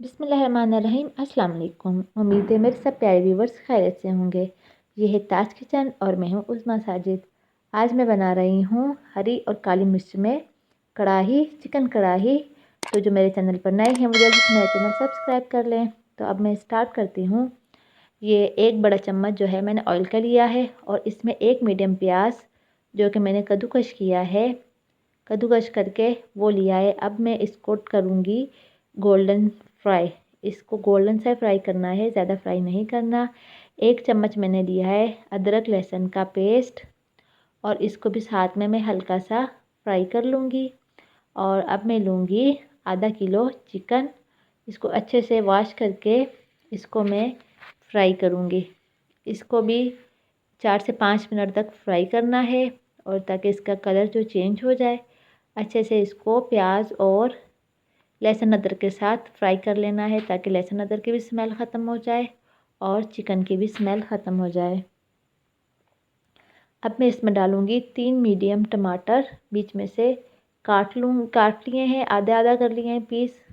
बिस्मिल्लाहिर्रहमानिर्रहीम। अस्सलाम वालेकुम। उम्मीद है मेरे सब प्यारे व्यूवर्स खैरियत से होंगे। ये है ताज किचन और मैं हूँ उज़्मा साजिद। आज मैं बना रही हूँ हरी और काली मिर्च में कढ़ाई चिकन कढ़ाई। तो जो मेरे चैनल पर नए हैं वो जल्दी से मेरा चैनल सब्सक्राइब कर लें। तो अब मैं स्टार्ट करती हूँ। ये एक बड़ा चम्मच जो है मैंने ऑयल का लिया है और इसमें एक मीडियम प्याज जो कि मैंने कद्दूकश किया है, कद्दूकश करके वो लिया है। अब मैं इसको करूँगी गोल्डन फ्राई। इसको गोल्डन से फ्राई करना है, ज़्यादा फ्राई नहीं करना। एक चम्मच मैंने लिया है अदरक लहसुन का पेस्ट और इसको भी साथ में मैं हल्का सा फ्राई कर लूँगी। और अब मैं लूँगी आधा किलो चिकन। इसको अच्छे से वॉश करके इसको मैं फ्राई करूँगी। इसको भी 4 से 5 मिनट तक फ्राई करना है और ताकि इसका कलर जो चेंज हो जाए। अच्छे से इसको प्याज और लहसुन अदरक के साथ फ्राई कर लेना है ताकि लहसुन अदरक की भी स्मेल ख़त्म हो जाए और चिकन की भी स्मेल ख़त्म हो जाए। अब मैं इसमें डालूँगी 3 मीडियम टमाटर, बीच में से काट लिए हैं, आधा आधा कर लिए हैं पीस।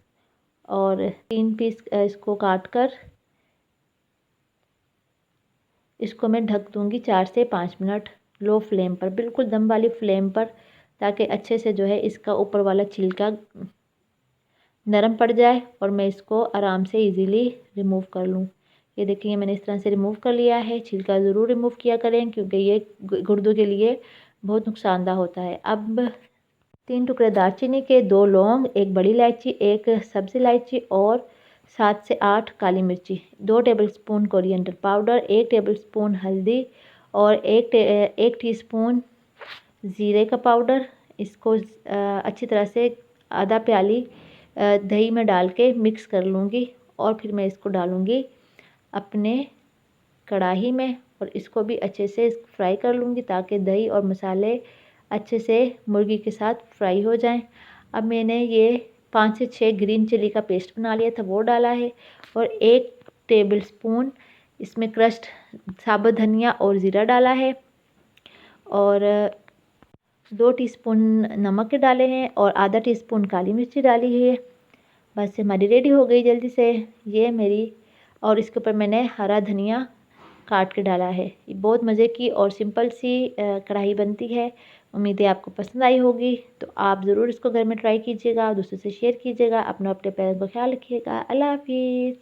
और 3 पीस इसको काट कर इसको मैं ढक दूँगी 4 से 5 मिनट लो फ्लेम पर, बिल्कुल दम वाली फ्लेम पर, ताकि अच्छे से जो है इसका ऊपर वाला छिलका नरम पड़ जाए और मैं इसको आराम से इजीली रिमूव कर लूँ। ये देखिए मैंने इस तरह से रिमूव कर लिया है। छिलका ज़रूर रिमूव किया करें क्योंकि ये गुर्दों के लिए बहुत नुकसानदा होता है। अब 3 टुकड़े दालचीनी के, 2 लौंग, 1 बड़ी इलायची, 1 सब्ज़ इलायची और 7 से 8 काली मिर्ची, 2 टेबलस्पून कोरिएंडर पाउडर, 1 टेबलस्पून हल्दी और 1 टीस्पून ज़ीरे का पाउडर। इसको अच्छी तरह से आधा प्याली दही में डाल के मिक्स कर लूँगी और फिर मैं इसको डालूँगी अपने कढ़ाई में और इसको भी अच्छे से फ्राई कर लूँगी ताकि दही और मसाले अच्छे से मुर्गी के साथ फ्राई हो जाएं। अब मैंने ये 5 से 6 ग्रीन चिली का पेस्ट बना लिया था, वो डाला है और 1 टेबलस्पून इसमें क्रश्ड साबुत धनिया और ज़ीरा डाला है और 2 टीस्पून नमक के डाले हैं और आधा टीस्पून काली मिर्ची डाली है। बस हमारी रेडी हो गई जल्दी से ये मेरी। और इसके ऊपर मैंने हरा धनिया काट के डाला है। ये बहुत मज़े की और सिंपल सी कढ़ाई बनती है। उम्मीद है आपको पसंद आई होगी। तो आप ज़रूर इसको घर में ट्राई कीजिएगा, दूसरों से शेयर कीजिएगा। अपने पेरेंट्स का ख्याल रखिएगा। अल्लाह हाफिज़।